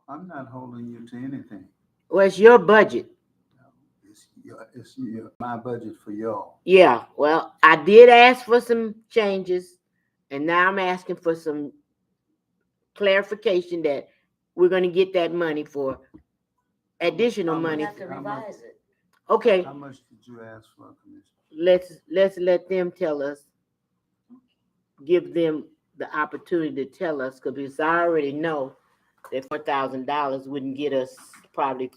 I'm not holding you to anything. Well, it's your budget. It's my budget for y'all. Yeah, well, I did ask for some changes, and now I'm asking for some clarification that we're going to get that money for additional How We much? money. have to How much? revise it. Okay, How much did you ask for, Commissioner? let's let them tell us, give them the opportunity to tell us, because I already know that $4,000 wouldn't get us probably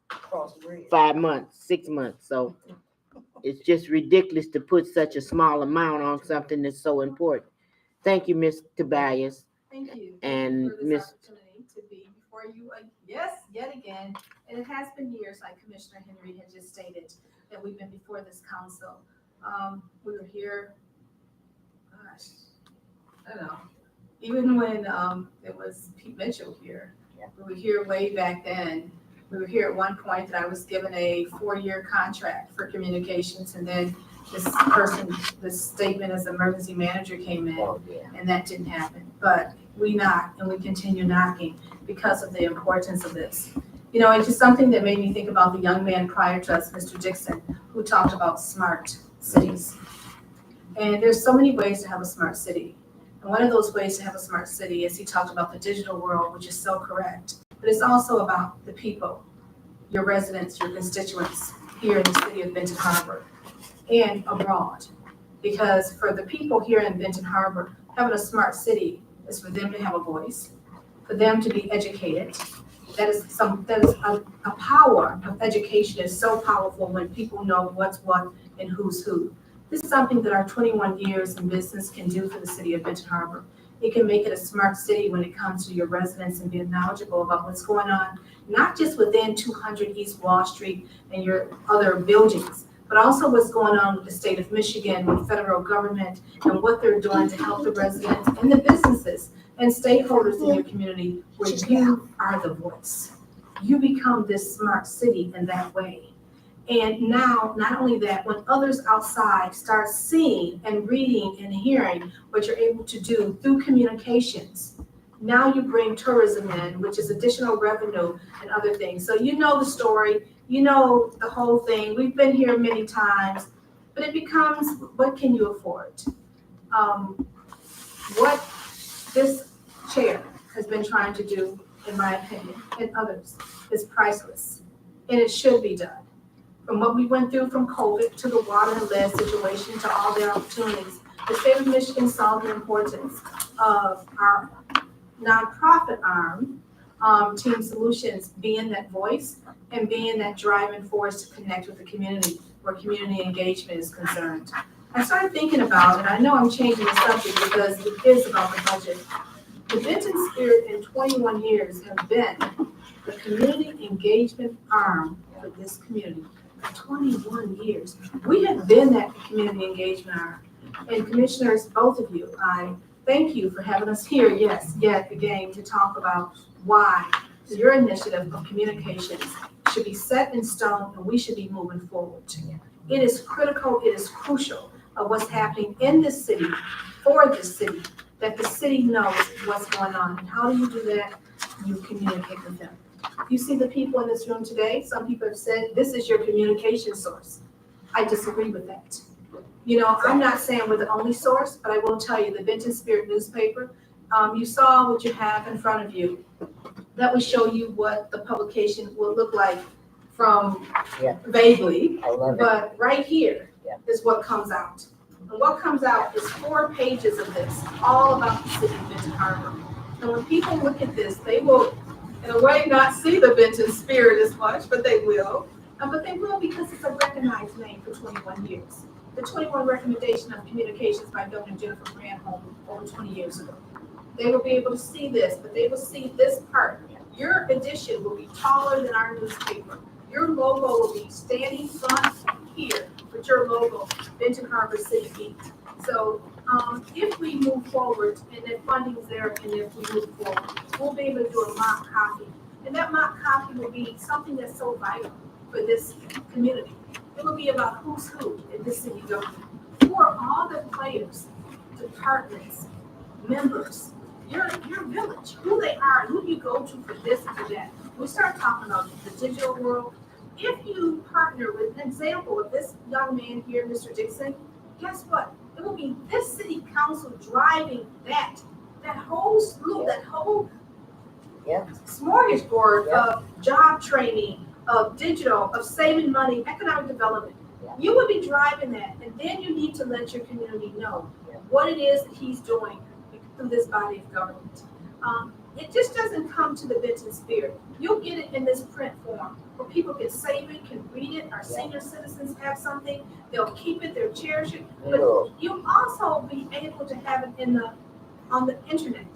Cross the bridge. 5 months, 6 months. So it's just ridiculous to put such a small amount on something that's so important. Thank you, Miss Tobias. Thank you. And Thank you for this Miss- opportunity to be before you, yes, yet again. And it has been years, like Commissioner Henry had just stated, that we've been before this council. We were here, gosh, I don't know, even when it was Pete Mitchell here. Yeah. We were here way back then. We were here at one point that I was given a 4-year contract for communications, and then this statement as emergency manager came in, Oh, yeah. and that didn't happen. But we knocked and we continue knocking because of the importance of this. You know, it's just something that made me think about the young man prior to us, Mr. Dixon, who talked about smart cities. And there's so many ways to have a smart city. And one of those ways to have a smart city is he talked about the digital world, which is so correct. But it's also about the people, your residents, your constituents here in the city of Benton Harbor and abroad. Because for the people here in Benton Harbor, having a smart city is for them to have a voice, for them to be educated. That is a power of education is so powerful when people know what's what and who's who. This is something that our 21 years in business can do for the city of Benton Harbor. It can make it a smart city when it comes to your residents and being knowledgeable about what's going on, not just within 200 East Wall Street and your other buildings, but also what's going on with the state of Michigan, with federal government, and what they're doing to help the residents and the businesses and stakeholders in your community where you are the voice. You become this smart city in that way. And now, not only that, when others outside start seeing and reading and hearing what you're able to do through communications, now you bring tourism in, which is additional revenue and other things. So you know the story, you know the whole thing. We've been here many times, but it becomes, what can you afford? What this chair has been trying to do, in my opinion, and others, is priceless, and it should be done. From what we went through from COVID to the water and lead situation to all the opportunities, the state of Michigan saw the importance of our nonprofit arm, Team Solutions, being that voice and being that driving force to connect with the community where community engagement is concerned. I started thinking about, and I know I'm changing the subject because it is about the budget. The Benton Spirit in 21 years have been the community engagement arm for this community. 21 years. We have been that community engagement arm. And commissioners, both of you, I thank you for having us here, yes, yet again, to talk about why your initiative of communications should be set in stone and we should be moving forward. It is critical, it is crucial of what's happening in this city, for this city, that the city knows what's going on. And how do you do that? You communicate with them. You see the people in this room today, some people have said, this is your communication source. I disagree with that. You know, I'm not saying we're the only source, but I will tell you, the Benton Spirit newspaper, you saw what you have in front of you. That will show you what the publication will look like from vaguely, I love it. but right here Yeah. is what comes out. And what comes out is 4 pages of this, all about the city of Benton Harbor. And when people look at this, they will, in a way, not see the Benton Spirit as much, but they will. But they will because it's a recognized name for 21 years. The 21 recommendation of communications by Governor Jennifer Granholm over 20 years ago. They will be able to see this, but they will see this part. Your edition will be taller than our newspaper. Your logo will be standing front here with your logo, Benton Harbor City Beat. So if we move forward and if funding's there and if we move forward, we'll be able to do a mock copy. And that mock copy will be something that's so vital for this community. It will be about who's who in this city government. Who are all the players, departments, members, your village, who they are, and who you go to for this and for that. We start talking about the digital world. If you partner with an example of this young man here, Mr. Dixon, guess what? It will be this city council driving that whole slew, that whole smorgasbord of job training, of digital, of saving money, economic development. You would be driving that, and then you need to let your community know what it is that he's doing through this body of government. It just doesn't come to the Benton Spirit. You'll get it in this print form where people can save it, can read it. Our senior citizens have something. They'll keep it, they'll cherish it. But you'll also be able to have it on the internet.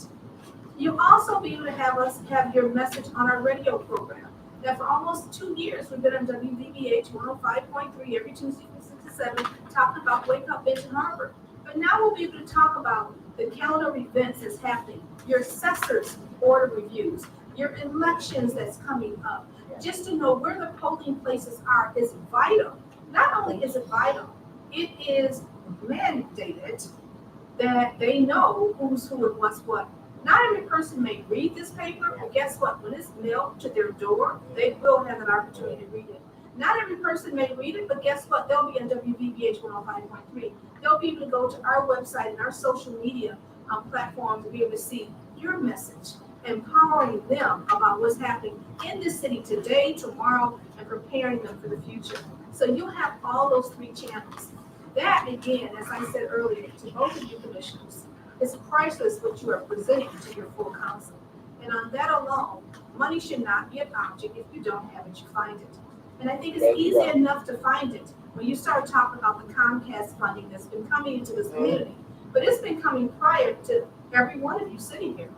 You'll also be able to have your message on our radio program. Now, for almost 2 years, we've been on WVBH 105.3 every Tuesday from 6 to 7, talking about Wake Up Benton Harbor. But now we'll be able to talk about the calendar of events that's happening, your assessors' order reviews, your elections that's coming up. Just to know where the polling places are is vital. Not only is it vital, it is mandated that they know who's who and what's what. Not every person may read this paper, but guess what? When it's mailed to their door, they will have an opportunity to read it. Not every person may read it, but guess what? They'll be on WVBH 105.3. They'll be able to go to our website and our social media platforms to be able to see your message, empowering them about what's happening in this city today, tomorrow, and preparing them for the future. So you'll have all those 3 channels. That, again, as I said earlier, to both of you commissioners, is priceless what you are presenting to your full council. And on that alone, money should not be an object. If you don't have it, you find it. And I think it's easy enough to find it when you start talking about the Comcast funding that's been coming into this community. But it's been coming prior to every one of you sitting here.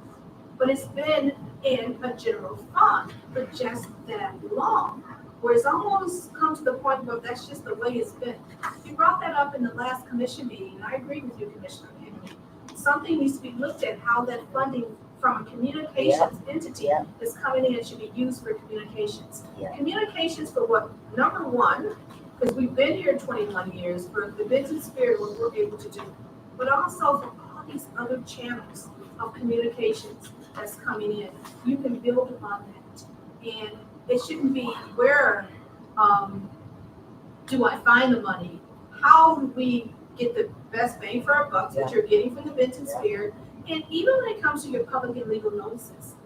But it's been in a general fund for just that long, where it's almost come to the point where that's just the way it's been. You brought that up in the last commission meeting, and I agree with you, Commissioner Henry. Something needs to be looked at, how that funding from a communications entity is coming in and should be used for communications. Communications for what? Number one, because we've been here 21 years, for the Benton Spirit, what we're able to do, but also for all these other channels of communications that's coming in. You can build upon that. And it shouldn't be where do I find the money? How do we get the best bang for our bucks that you're getting from the Benton Spirit? And even when it comes to your public and legal notices,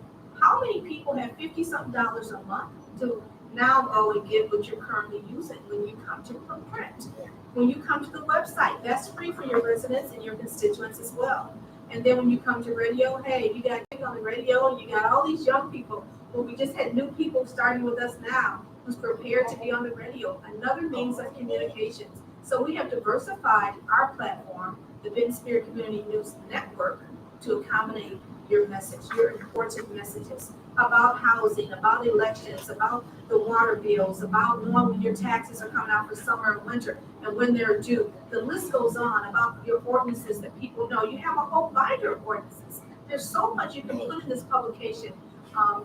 how many people have $50-something a month to now go and get what you're currently using when you come to print? When you come to the website, that's free for your residents and your constituents as well. And then when you come to radio, hey, you got to click on the radio, and you got all these young people. Well, we just had new people starting with us now who's prepared to be on the radio, another means of communications. So we have diversified our platform, the Benton Spirit Community News Network, to accommodate your message, your important messages about housing, about elections, about the water bills, about knowing when your taxes are coming out for summer and winter and when they're due. The list goes on about your ordinances that people know. You have a whole binder of ordinances. There's so much you can put in this publication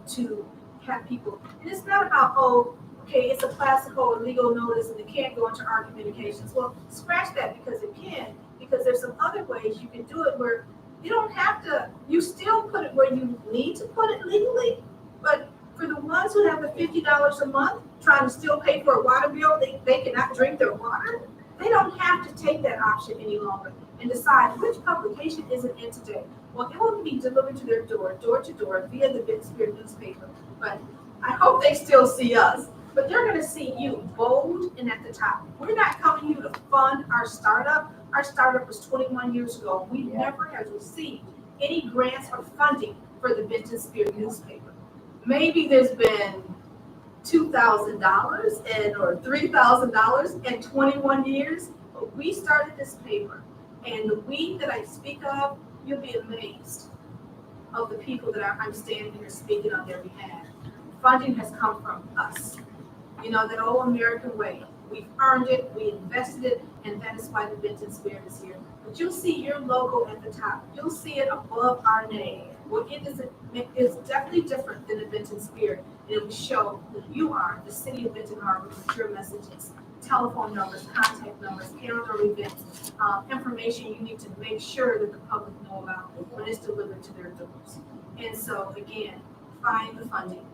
to have people. And it's not about, oh, okay, it's a classical or legal notice and it can't go into our communications. Well, scratch that because it can, because there's some other ways you can do it where you don't have to, you still put it where you need to put it legally, but for the ones who have the $50 a month trying to still pay for a water bill, they cannot drink their water, they don't have to take that option any longer and decide which publication is it in today. Well, it will be delivered to their door to door via the Benton Spirit newspaper. But I hope they still see us, but they're gonna see you bold and at the top. We're not coming here to fund our startup. Our startup was 21 years ago. We never have received any grants or funding for the Benton Spirit newspaper. Maybe there's been $2,000 or $3,000 in 21 years, but we started this paper. And the we that I speak of, you'll be amazed of the people that I'm standing here speaking on their behalf. Funding has come from us. You know, that old American way. We've earned it, we invested it, and that is why the Benton Spirit is here. But you'll see your logo at the top. You'll see it above our name. Well, it is definitely different than the Benton Spirit. And it will show that you are the city of Benton Harbor with your messages. telephone numbers, contact numbers, calendar events, information you need to make sure that the public know about when it's delivered to their doors. And so again, find the funding.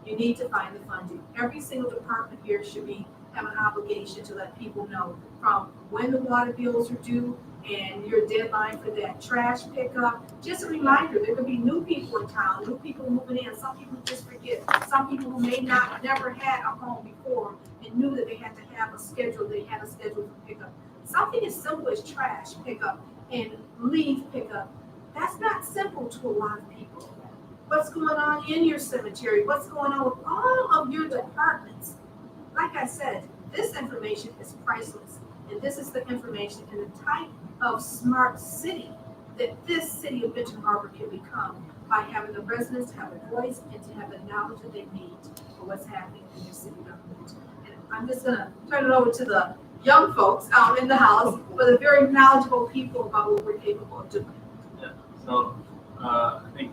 You need to find the funding. Every single department here should have an obligation to let people know from when the water bills are due and your deadline for that trash pickup. Just a reminder, there could be new people in town, new people moving in. Some people just forget. Some people who may never had a home before and knew that they had to have a schedule. They had a schedule for pickup. Something as simple as trash pickup and leaf pickup. That's not simple to a lot of people. What's going on in your cemetery? What's going on with all of your departments? Like I said, this information is priceless. And this is the information and the type of smart city that this city of Benton Harbor can become by having the residents have a voice and to have the knowledge that they need for what's happening in their city government. And I'm just gonna turn it over to the young folks out in the house, but the very knowledgeable people about what we're capable of doing. Yeah, so I think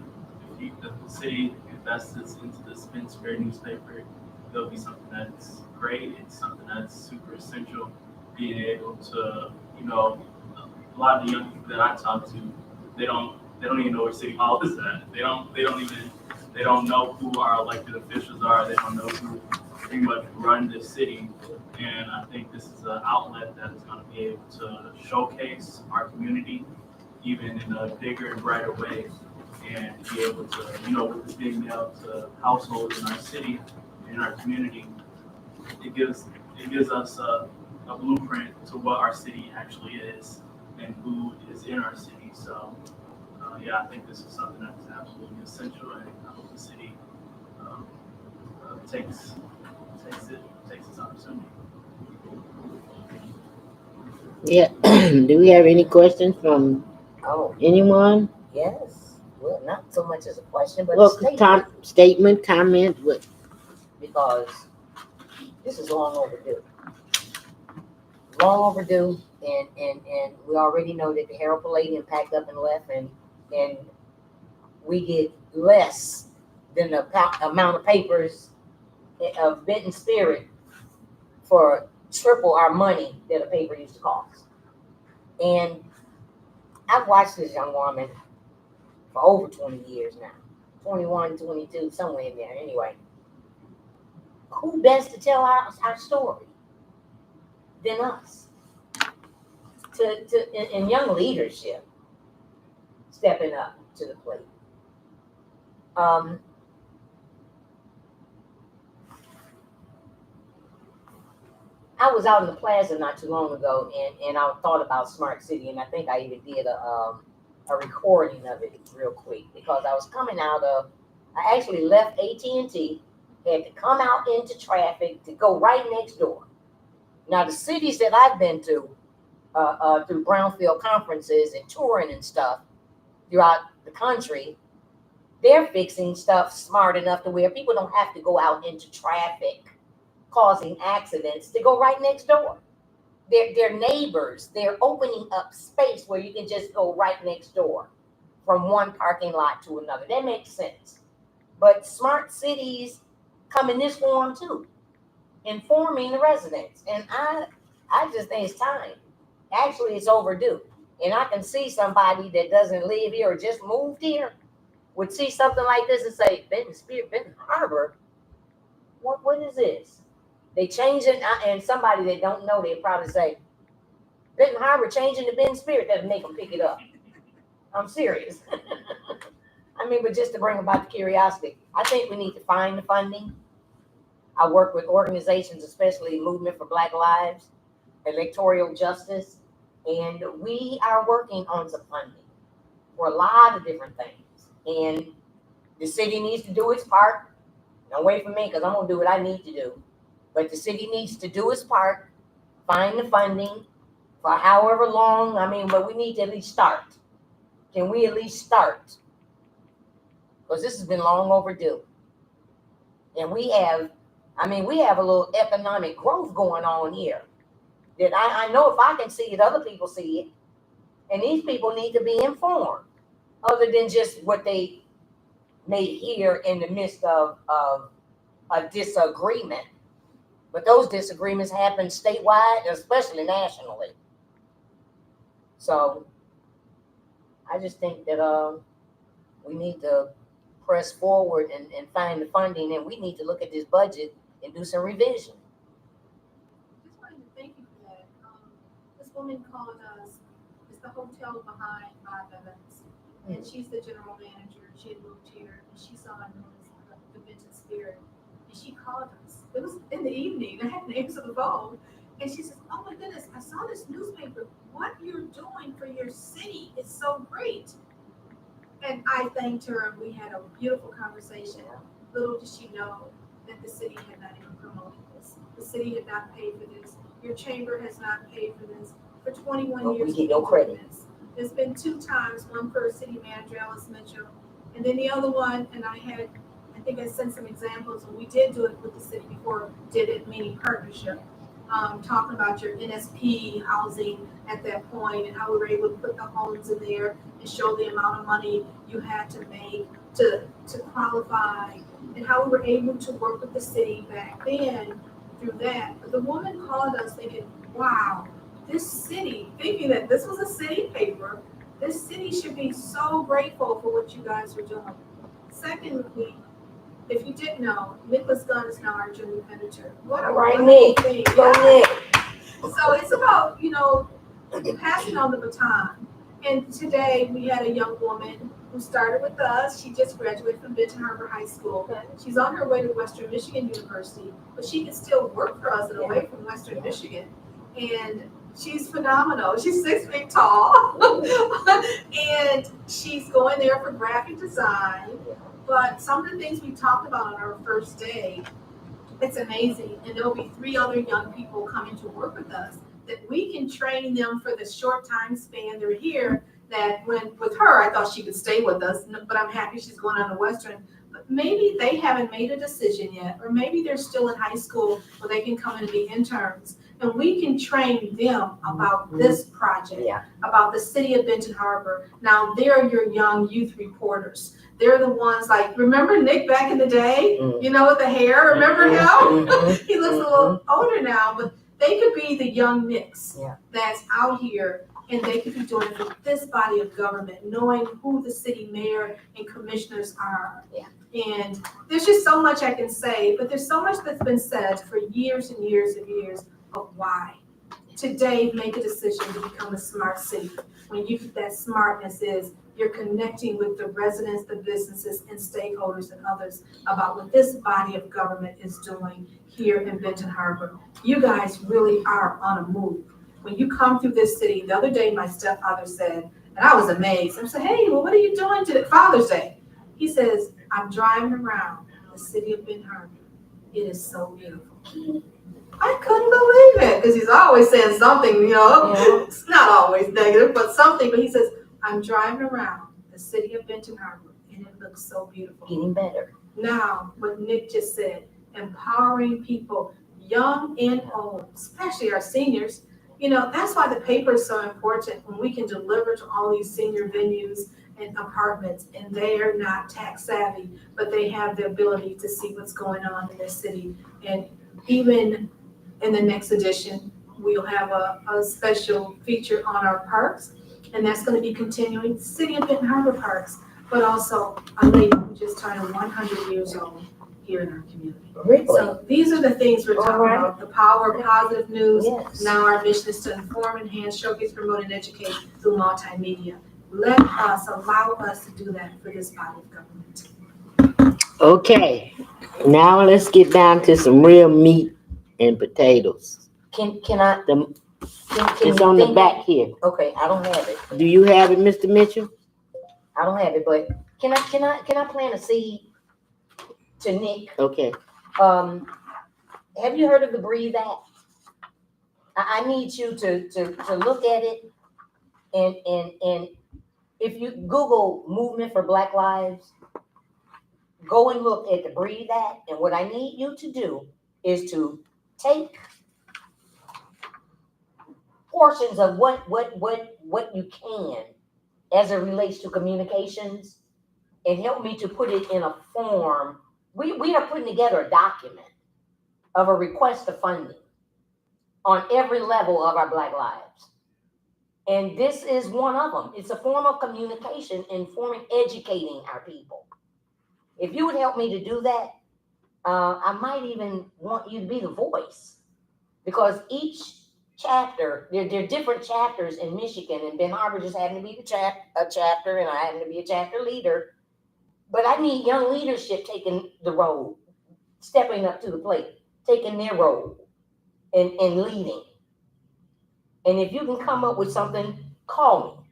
if the city invests into the Spin Square newspaper, there'll be something that's great. It's something that's super essential. Being able to, a lot of the young people that I talk to, they don't even know where City Hall is at. They don't know who our elected officials are. They don't know who pretty much run the city. And I think this is an outlet that is going to be able to showcase our community even in a bigger and brighter way, and be able to, with this being mailed to households in our city, in our community, it gives us a blueprint to what our city actually is and who is in our city. So, I think this is something that's absolutely essential, and I hope the city takes this opportunity. Yeah, do we have any questions from Oh, anyone? yes. Well, not so much as a question, but a Well, statement, statement, comment, what? because this is long overdue. Long overdue, and we already know that the Herald Palladium packed up and left, and we get less than the amount of papers of Benton Spirit for triple our money that a paper used to cost. And I've watched this young woman for over 20 years now, 21, 22, somewhere in there. Anyway, who best to tell our story than us? In young leadership, stepping up to the plate. I was out in the plaza not too long ago, and I thought about Smart City, and I think I even did a recording of it real quick, because I was coming out of, I actually left AT&T, had to come out into traffic to go right next door. Now, the cities that I've been to through Brownfield conferences and touring and stuff throughout the country, they're fixing stuff smart enough to where people don't have to go out into traffic causing accidents to go right next door. They're neighbors. They're opening up space where you can just go right next door from one parking lot to another. That makes sense. But smart cities come in this form too, informing the residents. And I just think it's time. Actually, it's overdue. And I can see somebody that doesn't live here or just moved here would see something like this and say, Benton Harbor, what is this? They change it, and somebody that don't know, they probably say, Benton Harbor changing to Benton Spirit, doesn't make them pick it up. I'm serious. I mean, but just to bring about the curiosity, I think we need to find the funding. I work with organizations, especially Movement for Black Lives, Electoral Justice, and we are working on some funding for a lot of different things. And the city needs to do its part. Don't wait for me, because I'm going to do what I need to do. But the city needs to do its part, find the funding for however long. I mean, but we need to at least start. Can we at least start? Because this has been long overdue. And we have a little economic growth going on here that I know if I can see it, other people see it. And these people need to be informed, other than just what they may hear in the midst of a disagreement. But those disagreements happen statewide, especially nationally. So I just think that we need to press forward and find the funding, and we need to look at this budget and do some revision. Just wanted to thank you for that. This woman called us, it's the hotel behind Bob Evans, and she's the general manager. She had moved here, and she saw a notice of the Vintage Spirit, and she called us. It was in the evening. I had names on the phone, and she says, "Oh my goodness, I saw this newspaper. What you're doing for your city is so great." And I thanked her, and we had a beautiful conversation. Little did she know that the city had not even promoted this. The city had not paid for this. Your chamber has not paid for this. For 21 Well, we years. get no credit. There's been 2 times, one for city manager Alice Mitchell, and then the other one, and I think I sent some examples, and we did do it with the city before, did it, meaning partnership. Talking about your NSP housing at that point and how we were able to put the homes in there and show the amount of money you had to make to qualify, and how we were able to work with the city back then through that. But the woman called us thinking, wow, this city, thinking that this was a city paper, this city should be so grateful for what you guys are doing. Secondly, if you didn't know, Nicholas Gunn is now our junior editor. What a All right, wonderful Nick. thing. Go Yeah. Nick. So it's about, passing on the baton. And today we had a young woman who started with us. She just graduated from Benton Harbor High School. She's on her way to Western Michigan University, but she can still work for us and away from Western Michigan. And she's phenomenal. She's 6 feet tall. And she's going there for graphic design. But some of the things we talked about on our first day, it's amazing. And there'll be 3 other young people coming to work with us that we can train them for the short time span they're here. That when with her, I thought she could stay with us, but I'm happy she's going on to Western. But maybe they haven't made a decision yet, or maybe they're still in high school where they can come in and be interns. And we can train them about this project, about the city of Benton Harbor. Now, they're your young youth reporters. They're the ones like, remember Nick back in the day? With the hair, remember him? He looks a little older now, but they could be the young Nicks that's out here, and they could be doing it for this body of government, knowing who the city mayor and commissioners are. And there's just so much I can say, but there's so much that's been said for years and years and years of why. Today, make a decision to become a smart city. When that smartness is, you're connecting with the residents, the businesses, and stakeholders and others about what this body of government is doing here in Benton Harbor. You guys really are on a move. When you come through this city, the other day my stepfather said, and I was amazed, I said, hey, well, what are you doing today? Father's Day. He says, I'm driving around the city of Benton Harbor. It is so beautiful. I couldn't believe it, because he's always saying something, it's not always negative, but something. But he says, I'm driving around the city of Benton Harbor, and it looks so beautiful. Getting better. Now, what Nick just said, empowering people, young and old, especially our seniors. That's why the paper is so important, when we can deliver to all these senior venues and apartments, and they are not tax savvy, but they have the ability to see what's going on in their city. And even in the next edition, we'll have a special feature on our parks, and that's going to be continuing City of Benton Harbor parks, but also a lady who just turned 100 years old here in our community. Really? So these are the things we're talking about, the power of positive news. Yes. Now our mission is to inform, enhance, showcase, promote, and educate through multimedia. Allow us to do that for this body of government. Okay, now let's get down to some real meat and potatoes. Can I? Can It's you on the think- back here. Okay, I don't have it. Do you have it, Mr. Mitchell? I don't have it, but can I plant a seed to Nick? Okay. Have you heard of the Breathe app? I need you to look at it, and if you Google Movement for Black Lives, go and look at the Breathe app. And what I need you to do is to take portions of what you can as it relates to communications, and help me to put it in a form. We are putting together a document of a request of funding on every level of our Black lives. And this is one of them. It's a form of communication, informing, educating our people. If you would help me to do that, I might even want you to be the voice, because each chapter, there are different chapters in Michigan, and Ben Harbor just happened to be a chapter, and I happen to be a chapter leader. But I need young leadership taking the role, stepping up to the plate, taking their role, and leading. And if you can come up with something, call me.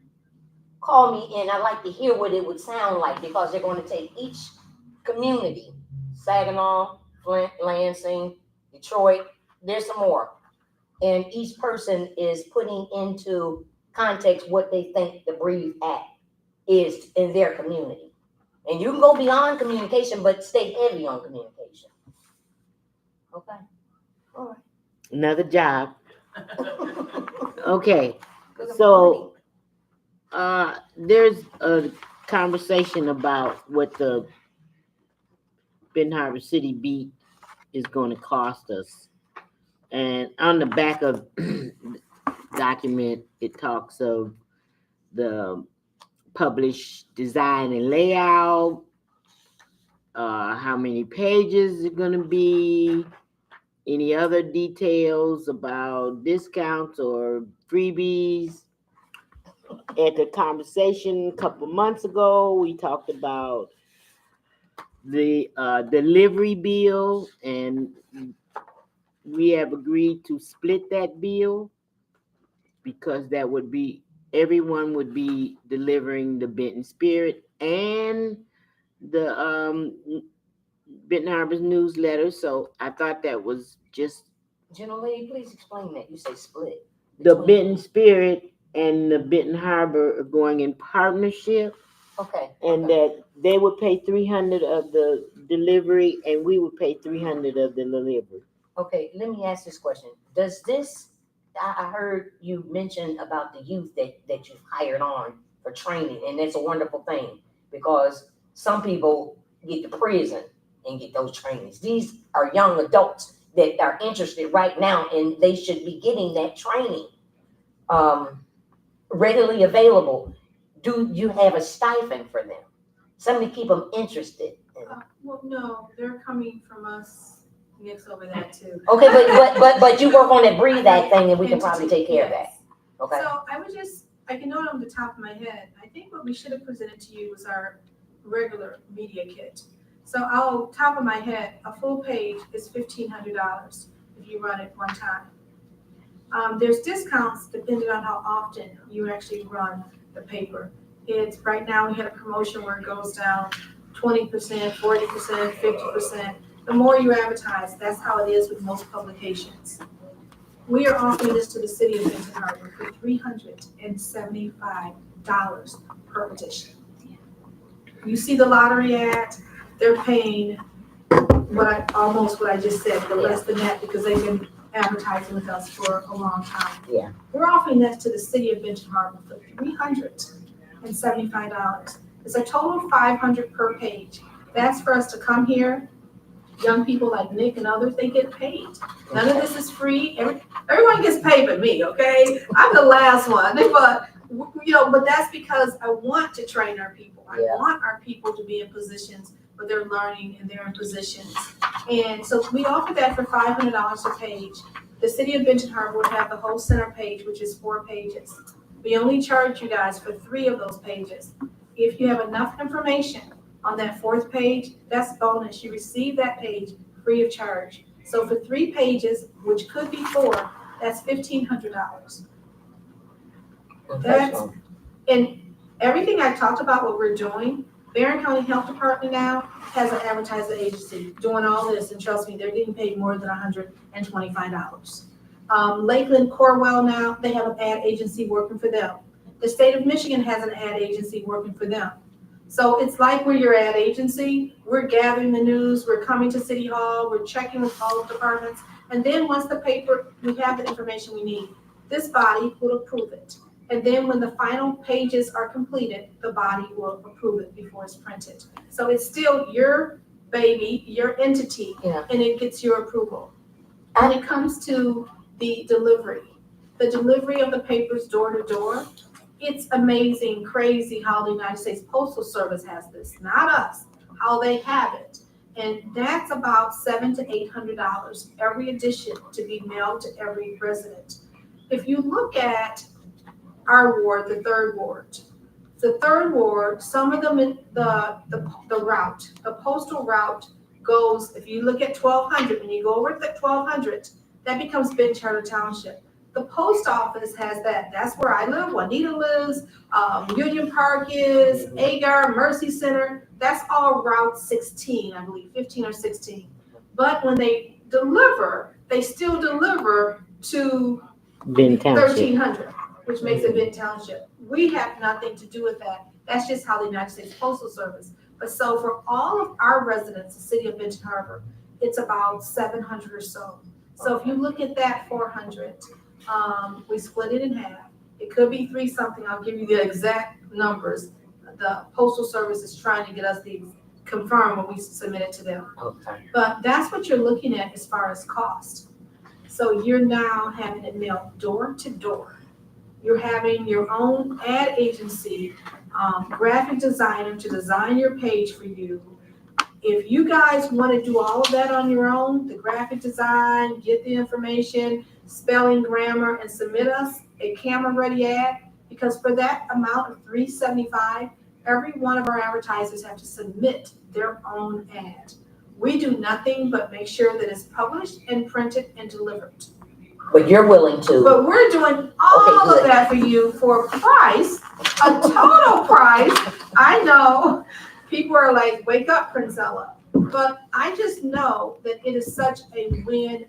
Call me, and I'd like to hear what it would sound like, because they're going to take each community, Saginaw, Flint, Lansing, Detroit, there's some more. And each person is putting into context what they think the Breathe Act is in their community. And you can go beyond communication, but stay heavy on communication. Okay. All right. Another job. Okay, so there's a conversation about what the Benton Harbor City Beat is going to cost us. And on the back of the document, it talks of the published design and layout, how many pages it's going to be, any other details about discounts or freebies. At the conversation a couple months ago, we talked about the delivery bill, and we have agreed to split that bill, because that would be, everyone would be delivering the Benton Spirit and the Benton Harbor's newsletter. So I thought that was just General Lady, please explain that. You say split. the Between- Benton Spirit and the Benton Harbor are going in partnership, Okay. and okay. that they would pay $300 of the delivery and we would pay $300 of the delivery. Okay, let me ask this question. Does this, I heard you mention about the youth that you've hired on for training, and that's a wonderful thing, because some people get to prison and get those trainings. These are young adults that are interested right now, and they should be getting that training readily available. Do you have a stipend for them? Something to keep them interested. Well, no, they're coming from us, Nick's over that too. Okay, but you work on that Breathe Act thing, and we can probably take care of that. Yes. Okay. So I can know it on the top of my head. I think what we should have presented to you was our regular media kit. So top of my head, a full page is $1,500 if you run it one time. There's discounts depending on how often you actually run the paper. It's right now we had a promotion where it goes down 20%, 40%, 50%. The more you advertise, that's how it is with most publications. We are offering this to the city of Benton Harbor for $375 per edition. You see the lottery ad, they're paying almost what I just said, but less than that, because they've been advertising with us for a long time. Yeah. We're offering this to the city of Benton Harbor for $375. It's a total of $500 per page. That's for us to come here. Young people like Nick and others, they get paid. None of this is free. Everyone gets paid but me, okay? I'm the last one, but that's because I want to train our people. I want our people to be in positions where they're learning and they're in positions. And so we offer that for $500 a page. The city of Benton Harbor would have the whole center page, which is 4 pages. We only charge you guys for 3 of those pages. If you have enough information on that 4th page, that's bonus. You receive that page free of charge. So for 3 pages, which could be 4, that's $1,500. That's, and everything I talked about, what we're doing, Barron County Health Department now has an advertising agency doing all this, and trust me, they're getting paid more than $125. Lakeland Corwell now, they have an ad agency working for them. The state of Michigan has an ad agency working for them. So it's like we're your ad agency. We're gathering the news, we're coming to City Hall, we're checking with all departments. And then once the paper, we have the information we need, this body will approve it. And then when the final pages are completed, the body will approve it before it's printed. So it's still your baby, your entity, Yeah. and it gets your approval. When it comes to the delivery of the papers door to door, it's amazing, crazy how the United States Postal Service has this, not us, how they have it. And that's about $700 to $800 every edition to be mailed to every resident. If you look at our ward, the third ward, some of them, the route, the postal route goes, if you look at 1200, when you go over to 1200, that becomes Ben Charter Township. The post office has that. That's where I live, Juanita lives, Union Park is, Agar, Mercy Center. That's all Route 16, I believe, 15 or 16. But when they deliver, they still deliver to Ben Township. 1300, which makes it Ben Township. We have nothing to do with that. That's just how the United States Postal Service. But so for all of our residents, the city of Benton Harbor, it's about 700 or so. So if you look at that 400, we split it in half. It could be 3 something. I'll give you the exact numbers. The Postal Service is trying to get us the confirm when we submit it to them. Okay. But that's what you're looking at as far as cost. So you're now having it mailed door to door. You're having your own ad agency, graphic designer to design your page for you. If you guys want to do all of that on your own, the graphic design, get the information, spelling, grammar, and submit us a camera-ready ad, because for that amount of $375, every one of our advertisers have to submit their own ad. We do nothing but make sure that it's published and printed and delivered. But you're willing to, But we're doing all of that for you for a price, a total price. I know people are like, wake up, Princella. But I just know that it is such a win-win.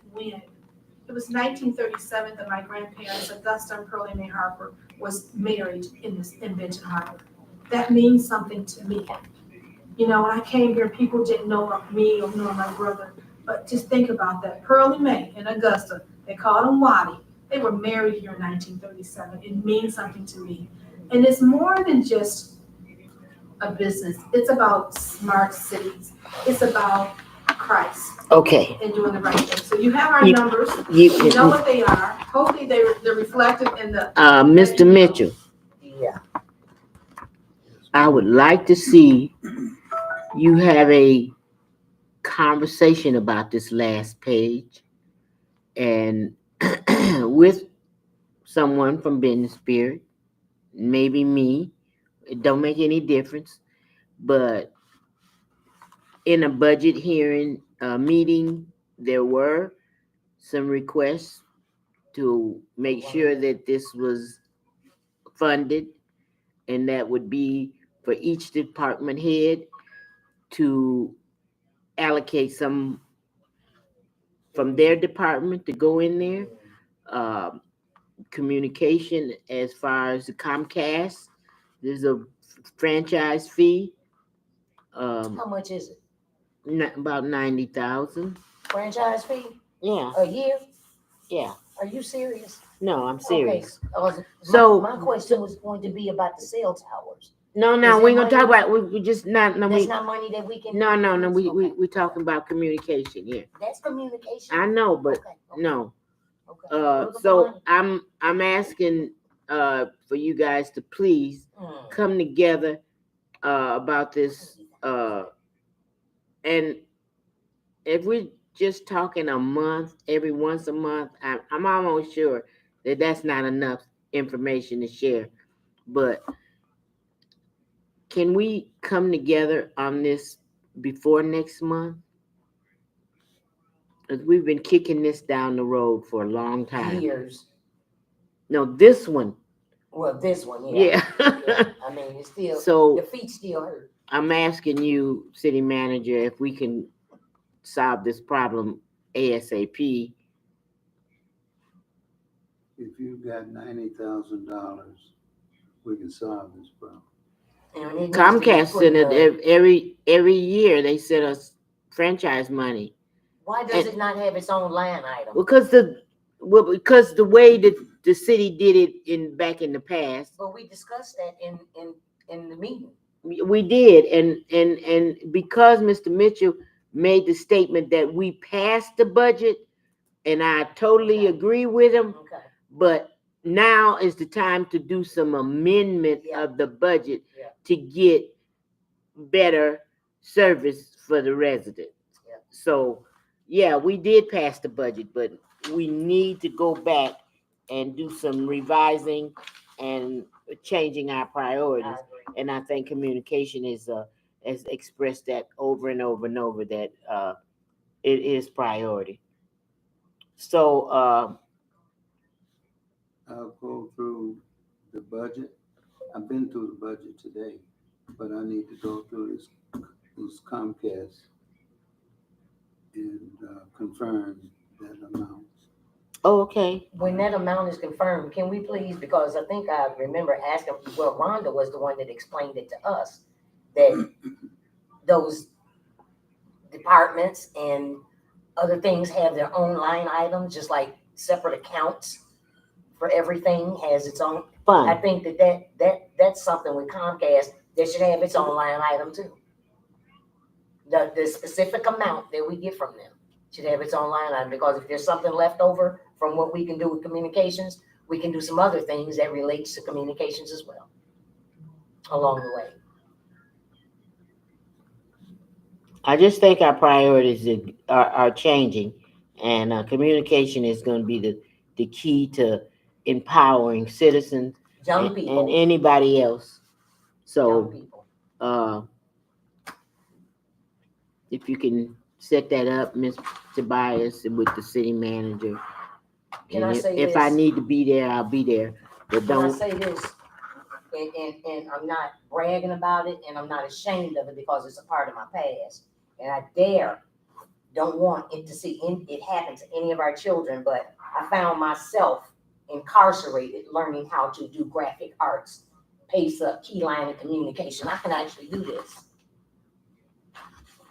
It was 1937 that my grandparents, Augusta and Pearlie Mae Harper, was married in Benton Harbor. That means something to me. You know, when I came here, people didn't know of me or know my brother. But just think about that. Pearlie Mae and Augusta, they called them Waddy. They were married here in 1937. It means something to me. And it's more than just a business. It's about smart cities. It's about Christ Okay. and doing the right thing. So you have our numbers. You know what they are. Hopefully they're reflected in the. Mr. Mitchell, yeah, I would like to see you have a conversation about this last page and with someone from Business Spirit, maybe me. It don't make any difference, but in a budget hearing meeting, there were some requests to make sure that this was funded, and that would be for each department head to allocate some from their department to go in there. Communication as far as the Comcast, there's a franchise fee. how much is it? About 90,000. Franchise fee Yeah, a year? yeah. Are you serious? No, I'm serious. Okay. So- my question was going to be about the cell towers. No, Is we ain't that gonna talk money- about. We just not. No, That's we. not money that we can. No. Okay. We talking about communication. Yeah, That's communication. I know, but Okay. no. Okay. Look at the So money. I'm asking for you guys to please Mm. come together about this. And if we're just talking a month, every once a month, I'm almost sure that that's not enough information to share. But can we come together on this before next month? 'Cause we've been kicking this down the road for a long time. Years. No, this one. Well, this one, yeah. Yeah. I mean, it's still, So your feet still hurt. I'm asking you, city manager, if we can solve this problem ASAP. If you've got $90,000, we can solve this problem. And it needs to be Comcast put sent in it every year. They send us franchise money Why does it not have its own line item? because the way that the city did it back in the past. But we discussed that in the meeting. We did, and because Mr. Mitchell made the statement that we passed the budget, and I totally Okay. agree with him, Okay, but now is the time to do some amendment Yeah. of the budget Yeah. to get better service for the residents. Yeah. So, yeah, we did pass the budget, but we need to go back and do some revising and changing our I priorities. agree. And I think communication has expressed that over and over and over that it is priority. So I'll go through the budget. I've been through the budget today, but I need to go through this Comcast and confirm that amount. okay, When that amount is confirmed, can we please, because I think I remember asking, well, Rhonda was the one that explained it to us, that those departments and other things have their own line items, just like separate accounts for everything has its own. I fine. think that's something with Comcast, that should have its own line item too. The specific amount that we get from them should have its own line item, because if there's something left over from what we can do with communications, we can do some other things that relates to communications as well along the way. I just think our priorities are changing, and communication is going to be the key to empowering citizens Young and people, anybody else. young So, people. uh, if you can set that up, Ms. Tobias, with the city manager. Can And I say if I this? need to be there, I'll be there. But Can I don't, say this? And I'm not bragging about it, and I'm not ashamed of it, because it's a part of my past. And I don't want it to it happen to any of our children, but I found myself incarcerated learning how to do graphic arts, pace up, key line, and communication. I can actually do this.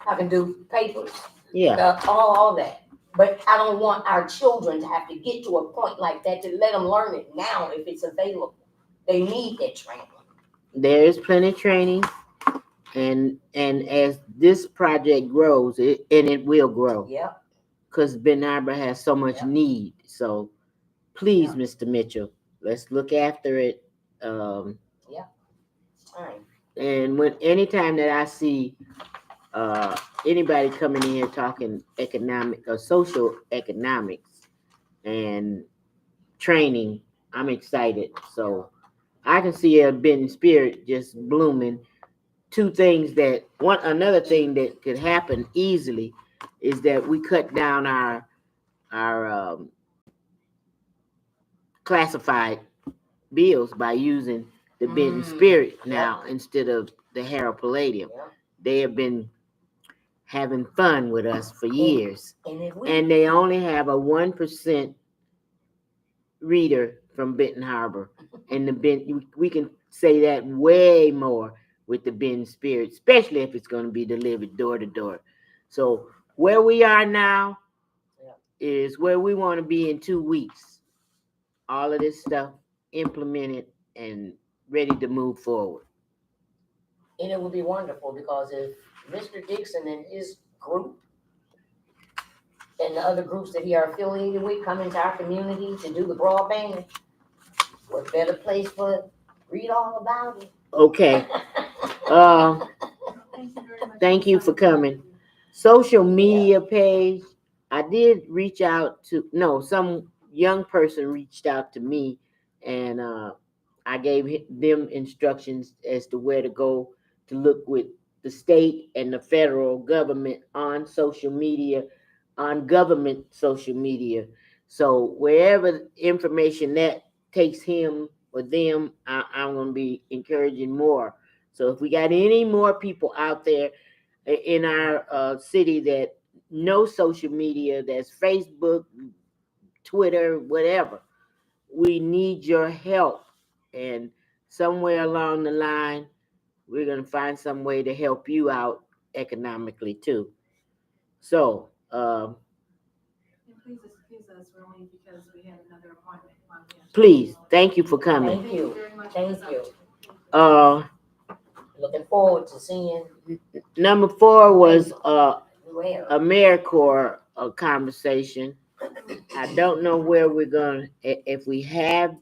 I can do papers, yeah, all that. But I don't want our children to have to get to a point like that, to let them learn it now if it's available. They need that training. there is plenty of training, and as this project grows, it will grow. Yep, Because Ben Arbor has so much Yeah. need. So please, Yeah. Mr. Mitchell, let's look after it. it's time. And anytime that I see anybody coming in here talking economic or social economics and training, I'm excited. So I can see a Benton spirit just blooming. Another thing that could happen easily is that we cut down our classified bills by using the Benton Spirit now instead of the Herald Palladium. Yeah. They have been having fun with us for years, And if we, and they only have a 1% reader from Benton Harbor, and we can say that way more with the Benton Spirit, especially if it's going to be delivered door to door. So where we are now Yeah. is where we want to be in 2 weeks. All of this stuff implemented and ready to move forward. and it would be wonderful, because if Mr. Dixon and his group and the other groups that he are affiliated with come into our community to do the broadband, what better place for read all about it? Okay. Thank you very much. Thank you for coming. Social media page. I did reach out to some young person reached out to me, and I gave them instructions as to where to go to look with the state and the federal government on social media, on government social media. So wherever information that takes him or them, I'm going to be encouraging more. So if we got any more people out there in our city that know social media, that's Facebook, Twitter, whatever, we need your help. And somewhere along the line, we're going to find some way to help you out economically too. So, And please excuse us, we're only because we had another appointment. please, thank you for coming. Thank you. very much. Thank you. Uh, Looking forward to seeing number 4 was where. AmeriCorps conversation. I don't know where we're gonna, if we have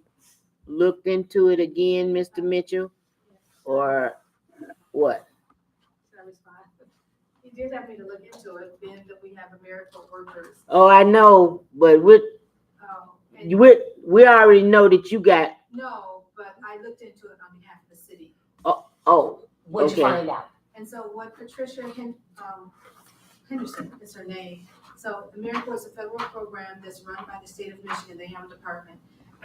looked into it again, Mr. Mitchell, or what? Should I respond? He did have me to look into it, being that we have AmeriCorps workers. Oh, I know, but And we already know that you got, no, but I looked into it on behalf of the city. oh, What'd you Okay. find out? And so what Patricia Henderson is her name. So AmeriCorps is a federal program that's run by the state of Michigan. They have a department.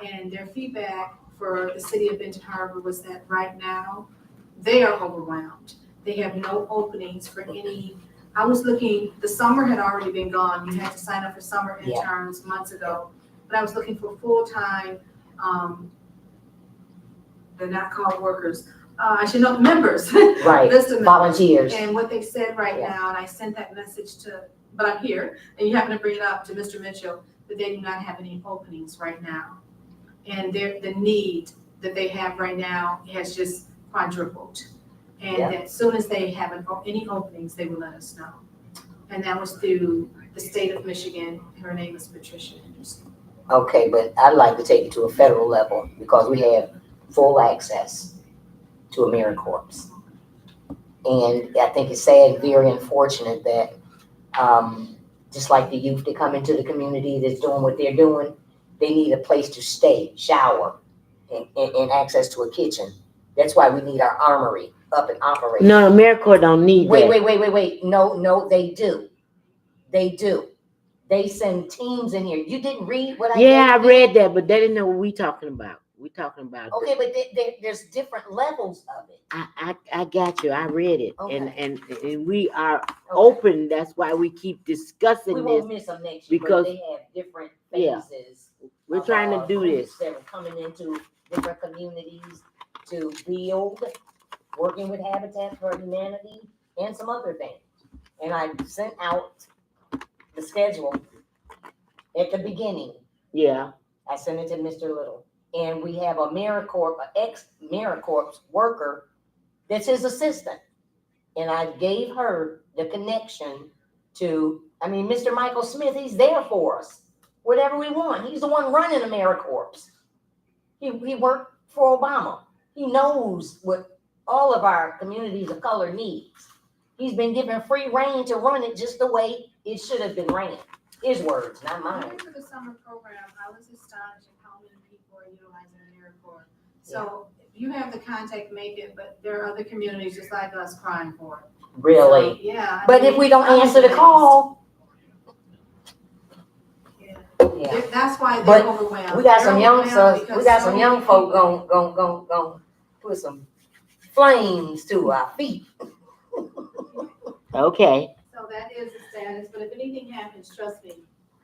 And their feedback for the city of Benton Harbor was that right now, they are overwhelmed. They have no openings for any, I was looking, the summer had already been gone. You had to sign up for summer Yeah. interns months ago. But I was looking for full-time, they're not called workers, I should know, members. Right, List of members. volunteers. And what they said right Yeah. now, and I sent that message to, but I'm here, and you happen to bring it up to Mr. Mitchell, that they do not have any openings right now. And the need that they have right now has just quadrupled. And Yeah. as soon as they have any openings, they will let us know. And that was through the state of Michigan. Her name is Patricia Henderson. Okay, but I'd like to take it to a federal level because we have full access to AmeriCorps. And I think it's sad, very unfortunate that, just like the youth that come into the community that's doing what they're doing, they need a place to stay, shower, and access to a kitchen. That's why we need our armory up and operating. no, AmeriCorps don't need that. Wait. No, they do. They do. They send teams in here. You didn't read what I Yeah, I gave you? read that, but they didn't know what we talking about. We talking about. Okay, but there's different levels of it. I got you. I read it, and Okay. and we are Okay. open. That's why we keep We discussing this. won't miss them next year, but because- they have different Yeah. phases. We're of, trying to do groups this. That are coming into different communities to build, working with Habitat for Humanity and some other things. And I sent out the schedule at the beginning. Yeah. I sent it to Mr. Little. And we have a AmeriCorps, an ex-AmeriCorps worker that's his assistant. And I gave her the connection to, Mr. Michael Smith, he's there for us. Whatever we want. He's the one running AmeriCorps. He worked for Obama. He knows what all of our communities of color needs. He's been given free reign to run it just the way it should have been ran. His words, not mine. For the summer program, I was astonished at how many people are utilizing AmeriCorps. So you have the contact, make it, but there are other communities just like us crying for it. Really. So, yeah. But if we don't answer the call, Yeah. yeah. That's why But they're overwhelmed. We got some They're young, overwhelmed we because got so some many young folk people- gon' put some flames to our feet. Okay. So that is the status, but if anything happens, trust me,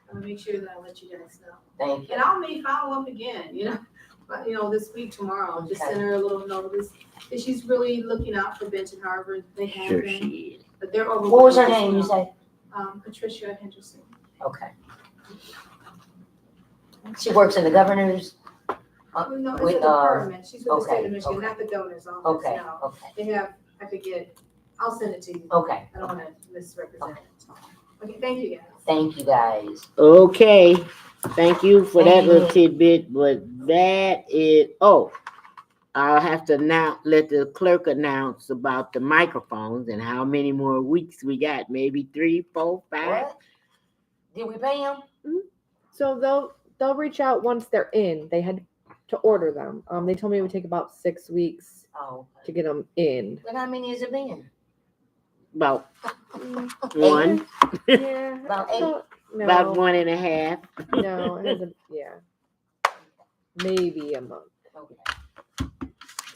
I'm gonna make sure that I let you guys know. Thank you. And I may follow up again, but this week, tomorrow, just Okay. send her a little notice. And she's really looking out for Benton Harbor. They have Sure been, she is. but they're overwhelmed. What was her name, you say? Patricia Henderson. Okay. She works in the governor's, No, it's a with, department. She's with the okay, state of Michigan, okay. not the governor's office. okay, No. okay, They have, I forget, I'll send it to you. okay. I don't wanna misrepresent it. Okay, thank you guys. Thank you, guys. Okay. Thank you for that little Amen. tidbit, but that is, I'll have to now let the clerk announce about the microphones and how many more weeks we got. Maybe 3, 4, 5. What? Did we pay him? So they'll reach out once they're in. They had to order them. They told me it would take about 6 weeks Oh, to get them in. but how many has it been? About Mm, 1, yeah. About 8? No, about 1.5. no, it hasn't. Yeah, maybe a month. Okay.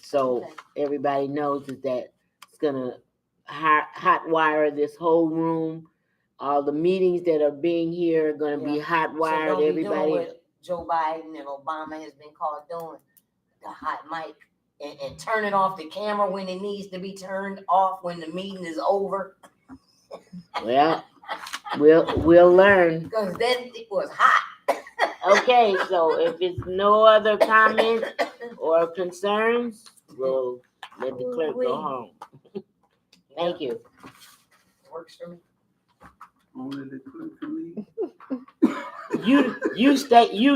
So Okay. everybody knows that it's gonna hot wire this whole room. All the meetings that are being here are gonna be hot So wired. don't be doing Everybody. what Joe Biden and Obama has been called doing, the hot mic, and turning off the camera when it needs to be turned off when the meeting is over. Well, we'll learn. Because then it was hot. Okay, so if it's no other comments or concerns, we'll let the clerk go home. Thank you. Works for me. Only the clerk can leave. you stay, you